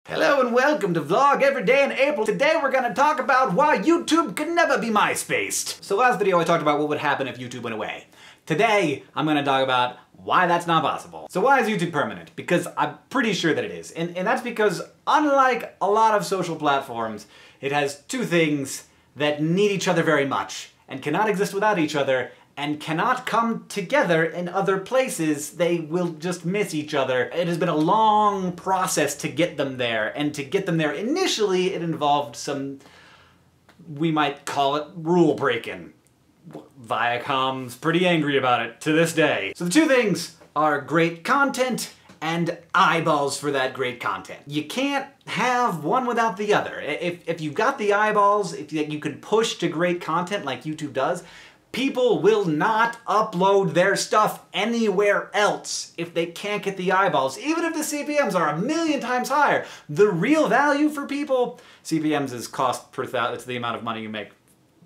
Hello and welcome to Vlog Every Day in April. Today we're gonna talk about why YouTube can never be MySpaced. So last video I talked about what would happen if YouTube went away. Today I'm gonna talk about why that's not possible. So why is YouTube permanent? Because I'm pretty sure that it is. And that's because unlike a lot of social platforms, it has two things that need each other very much and cannot exist without each other and cannot come together in other places. They will just miss each other. It has been a long process to get them there, and to get them there initially it involved some, we might call it rule breaking. Viacom's pretty angry about it to this day. So the two things are great content and eyeballs for that great content. You can't have one without the other. If you've got the eyeballs, if you can push to great content like YouTube does, people will not upload their stuff anywhere else if they can't get the eyeballs, even if the CPMs are 1,000,000 times higher. The real value for people, CPMs is cost per thousand, it's the amount of money you make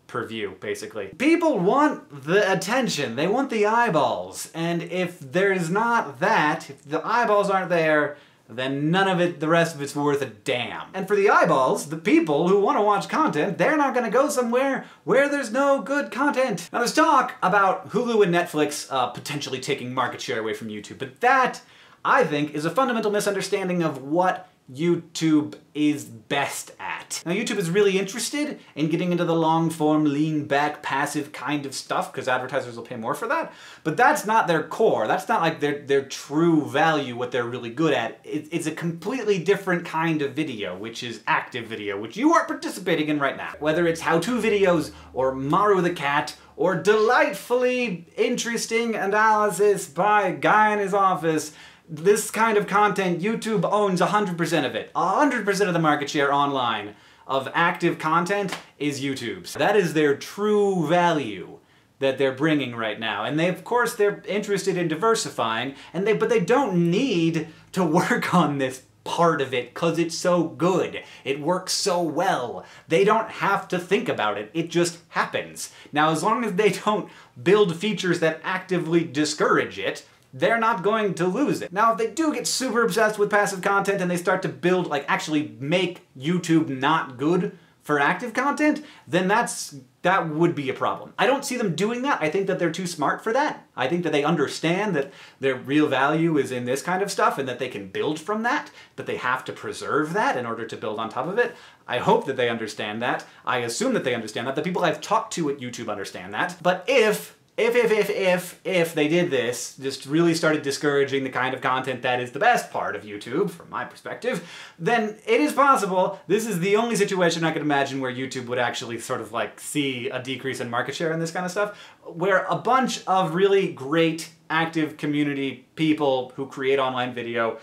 per view, basically. People want the attention, they want the eyeballs, and if there's not that, if the eyeballs aren't there, then none of it, the rest of it's worth a damn. And for the eyeballs, the people who want to watch content, they're not gonna go somewhere where there's no good content. Now there's talk about Hulu and Netflix potentially taking market share away from YouTube, but that, I think, is a fundamental misunderstanding of what YouTube is best at. Now YouTube is really interested in getting into the long-form, lean-back, passive kind of stuff because advertisers will pay more for that, but that's not their core. That's not like their true value, what they're really good at. It's a completely different kind of video, which is active video, which you are participating in right now. Whether it's how-to videos, or Maru the cat, or delightfully interesting analysis by a guy in his office, this kind of content, YouTube owns 100% of it. 100% of the market share online of active content is YouTube's. That is their true value that they're bringing right now. And of course, they're interested in diversifying, but they don't need to work on this part of it because it's so good. It works so well. They don't have to think about it. It just happens. Now, as long as they don't build features that actively discourage it, they're not going to lose it. Now, if they do get super obsessed with passive content and they start to build, like actually make YouTube not good for active content, then that would be a problem. I don't see them doing that. I think that they're too smart for that. I think that they understand that their real value is in this kind of stuff and that they can build from that, but they have to preserve that in order to build on top of it. I hope that they understand that. I assume that they understand that. The people I've talked to at YouTube understand that. But if they did this, just really started discouraging the kind of content that is the best part of YouTube, from my perspective, then it is possible, this is the only situation I could imagine where YouTube would actually sort of like see a decrease in market share and this kind of stuff, where a bunch of really great active community people who create online video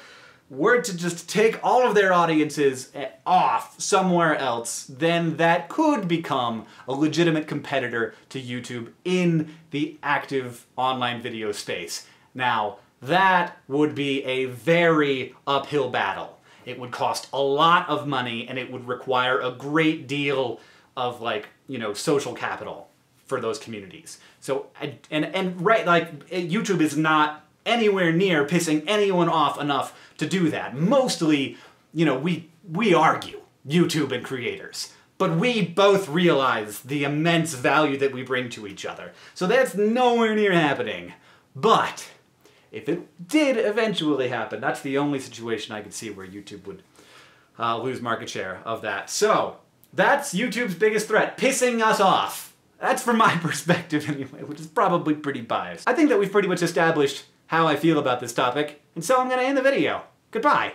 were to just take all of their audiences off somewhere else, then that could become a legitimate competitor to YouTube in the active online video space. Now, that would be a very uphill battle. It would cost a lot of money and it would require a great deal of, like, you know, social capital for those communities. So, and right, like, YouTube is not anywhere near pissing anyone off enough to do that. Mostly, you know, we argue, YouTube and creators, but we both realize the immense value that we bring to each other. So that's nowhere near happening. But if it did eventually happen, that's the only situation I could see where YouTube would lose market share of that. So that's YouTube's biggest threat, pissing us off. That's from my perspective anyway, which is probably pretty biased. I think that we've pretty much established how I feel about this topic, and so I'm gonna end the video. Goodbye.